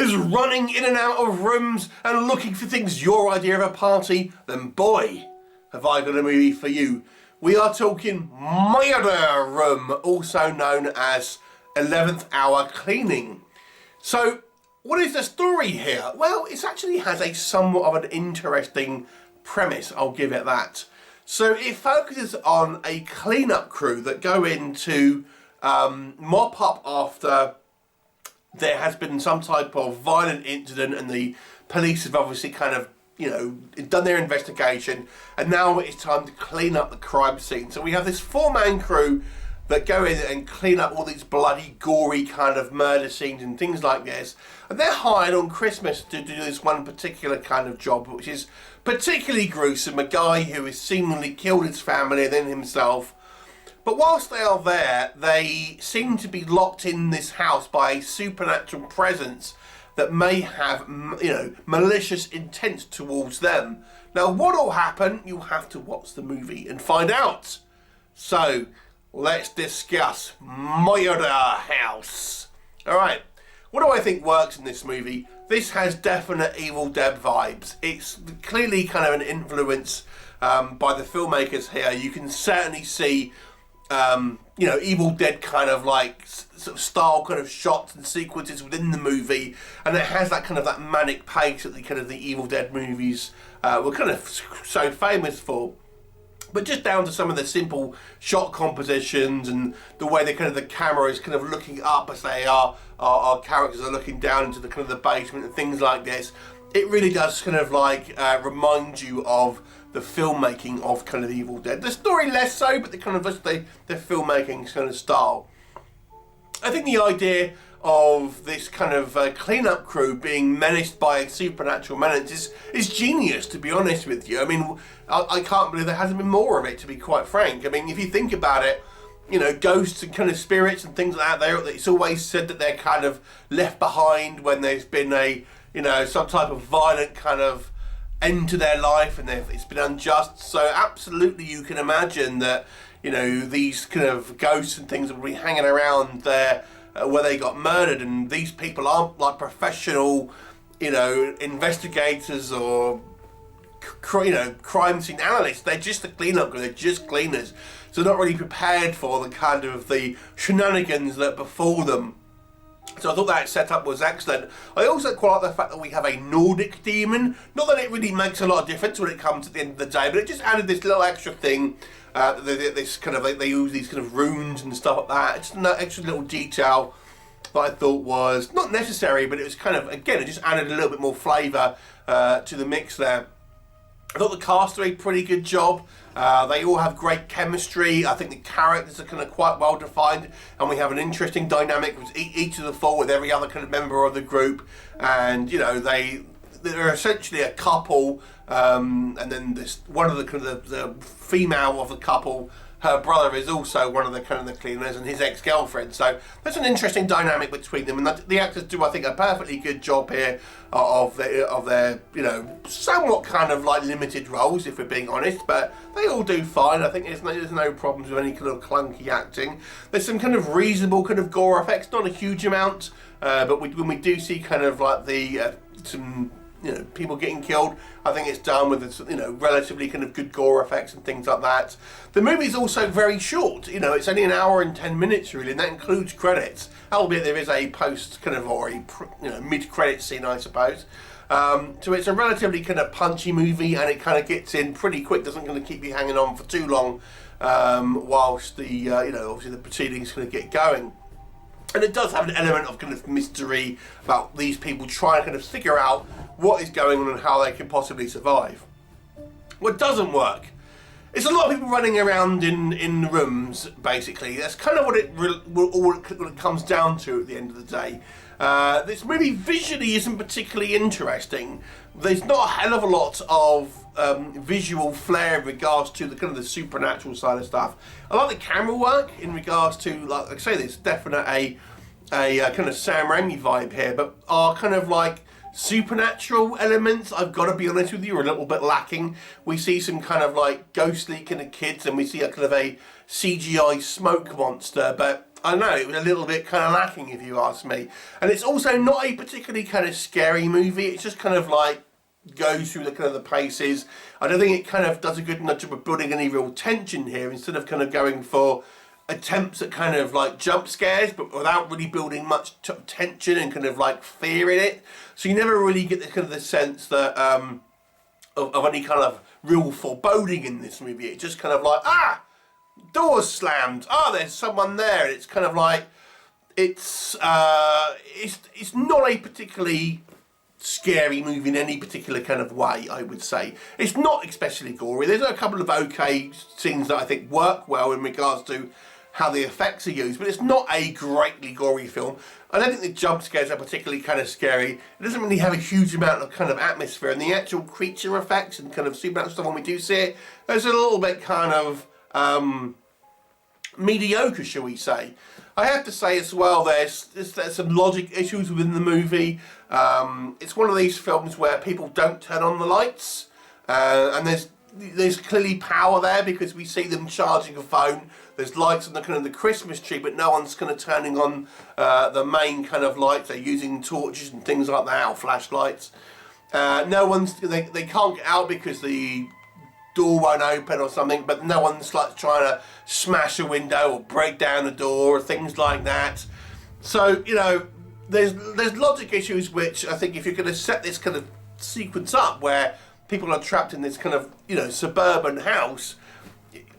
is running in and out of rooms and looking for things your idea of a party, then boy, have I got a movie for you. We are talking Murder Room, also known as 11th Hour Cleaning. So, what is the story here? Well, it actually has a somewhat of an interesting premise, I'll give it that. So it focuses on a cleanup crew that go in to mop up after there has been some type of violent incident, and the police have obviously kind of, you know, done their investigation, and now it's time to clean up the crime scene. So we have this 4-man crew that go in and clean up all these bloody, gory kind of murder scenes and things like this. And they're hired on Christmas to do this one particular kind of job, which is particularly gruesome. A guy who has seemingly killed his family and then himself. But whilst they are there, they seem to be locked in this house by a supernatural presence that may have, you know, malicious intent towards them. Now, what'll happen? You'll have to watch the movie and find out. So, let's discuss Murder House. Alright, what do I think works in this movie? This has definite Evil Dead vibes. It's clearly kind of an influence by the filmmakers here. You can certainly see, you know, Evil Dead kind of like sort of style kind of shots and sequences within the movie, and it has that kind of that manic pace that the kind of the Evil Dead movies were kind of so famous for. But just down to some of the simple shot compositions and the way the camera is kind of looking up as our characters are looking down into the kind of the basement and things like this. It really does kind of like remind you of the filmmaking of kind of the Evil Dead. The story less so, but the kind of just the filmmaking kind of style. I think the idea of this kind of cleanup crew being menaced by a supernatural menace is genius, to be honest with you. I mean, I can't believe there hasn't been more of it, to be quite frank. I mean, if you think about it, you know, ghosts and kind of spirits and things like that, it's always said that they're kind of left behind when there's been a, you know, some type of violent kind of end to their life and it's been unjust. So absolutely you can imagine that, you know, these kind of ghosts and things will be hanging around there where they got murdered, and these people aren't like professional, you know, investigators or, you know, crime scene analysts. They're just the cleanup crew. They're just cleaners, so they're not really prepared for the kind of the shenanigans that befall them. So I thought that setup was excellent. I also quite like the fact that we have a Nordic demon. Not that it really makes a lot of difference when it comes at the end of the day, but it just added this little extra thing. This kind of, they use these kind of runes and stuff like that. It's an extra little detail that I thought was not necessary, but it was kind of, again, it just added a little bit more flavour to the mix there. I thought the cast did a pretty good job. They all have great chemistry. I think the characters are kind of quite well defined, and we have an interesting dynamic with each of the four with every other kind of member of the group. And you know, they're essentially a couple, and then this one of the kind of the female of the couple, her brother is also one of the kind of the cleaners, and his ex-girlfriend. So there's an interesting dynamic between them, and the actors do, I think, a perfectly good job here of their you know, somewhat kind of like limited roles, if we're being honest, but they all do fine. I think there's no problems with any kind of clunky acting. There's some kind of reasonable kind of gore effects, not a huge amount, but when we do see kind of like some, you know, people getting killed, I think it's done with, you know, relatively kind of good gore effects and things like that. The movie's also very short. You know, it's only an hour and 10 minutes really, and that includes credits. Albeit there is a post kind of, or a, you know, mid-credit scene, I suppose. So it's a relatively kind of punchy movie, and it kind of gets in pretty quick. Doesn't going to keep you hanging on for too long, whilst the you know, obviously the proceedings going to get going. And it does have an element of kind of mystery about these people trying to kind of figure out what is going on and how they can possibly survive. What doesn't work is a lot of people running around in rooms, basically. That's kind of what it comes down to at the end of the day. This movie visually isn't particularly interesting. There's not a hell of a lot of visual flair in regards to the kind of the supernatural side of stuff. I like the camera work in regards to, like I say, there's definitely a kind of Sam Raimi vibe here, but our kind of like supernatural elements, I've got to be honest with you, are a little bit lacking. We see some kind of like ghostly kind of kids, and we see a kind of a CGI smoke monster, but I don't know, it was a little bit kind of lacking, if you ask me. And it's also not a particularly kind of scary movie. It's just kind of like goes through the kind of the paces. I don't think it kind of does a good enough job of building any real tension here, instead of kind of going for attempts at kind of like jump scares, but without really building much tension and kind of like fear in it. So you never really get the kind of the sense that of any kind of real foreboding in this movie. It's just kind of like, doors slammed, there's someone there. And it's kind of like, it's not a particularly scary movie in any particular kind of way, I would say. It's not especially gory. There's a couple of okay scenes that I think work well in regards to how the effects are used, but it's not a greatly gory film. I don't think the jump scares are particularly kind of scary. It doesn't really have a huge amount of kind of atmosphere, and the actual creature effects and kind of supernatural stuff when we do see it, there's a little bit kind of mediocre, shall we say. I have to say as well, there's some logic issues within the movie. It's one of these films where people don't turn on the lights, and there's clearly power there because we see them charging a phone. There's lights on the kind of the Christmas tree, but no one's kind of turning on the main kind of lights. They're using torches and things like that, or flashlights. They can't get out because the door won't open or something, but no one's like trying to smash a window or break down a door or things like that. So, you know, there's logic issues which I think if you're going to set this kind of sequence up where people are trapped in this kind of, you know, suburban house,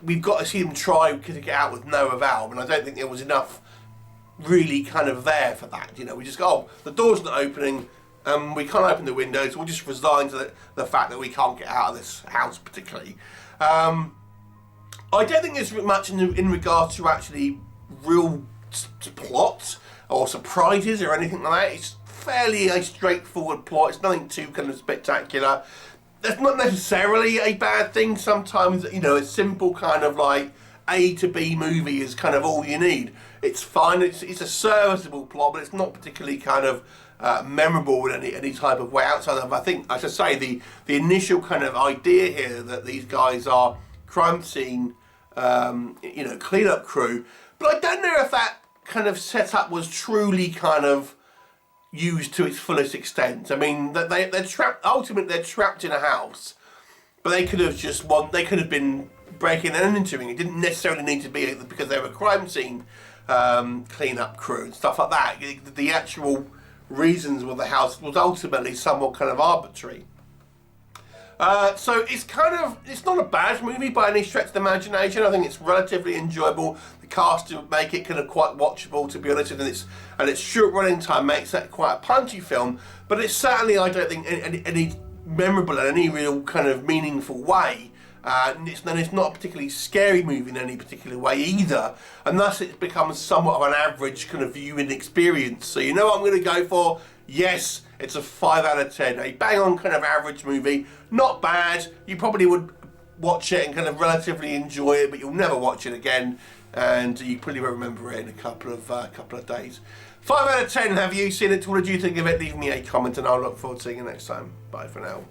we've got to see them try to get out with no avail, and I don't think there was enough really kind of there for that. You know, we just go, the door's not opening, we can't open the windows, we'll just resign to the fact that we can't get out of this house particularly. I don't think there's much in regards to actually real plot or surprises or anything like that. It's fairly a straightforward plot. It's nothing too kind of spectacular. That's not necessarily a bad thing. Sometimes, you know, a simple kind of like A to B movie is kind of all you need. It's fine. It's a serviceable plot, but it's not particularly kind of memorable in any type of way outside of, I think, as I say, the initial kind of idea here that these guys are crime scene, you know, cleanup crew. But I don't know if that kind of setup was truly kind of used to its fullest extent. I mean, they're trapped. Ultimately, they're trapped in a house, but they could have been breaking and entering. It didn't necessarily need to be because they were a crime scene cleanup crew and stuff like that. The actual reasons for the house was ultimately somewhat kind of arbitrary. So it's not a bad movie by any stretch of the imagination. I think it's relatively enjoyable. The cast to make it kind of quite watchable, to be honest, and its short running time makes that quite a punchy film. But it's certainly, I don't think, any memorable in any real kind of meaningful way. And it's not a particularly scary movie in any particular way either, and thus it becomes somewhat of an average kind of viewing experience. So you know what I'm going to go for? Yes, it's a 5 out of 10. A bang on kind of average movie. Not bad. You probably would watch it and kind of relatively enjoy it, but you'll never watch it again, and you probably won't remember it in a couple of days. 5 out of 10. Have you seen it? What did you think of it? Leave me a comment and I'll look forward to seeing you next time. Bye for now.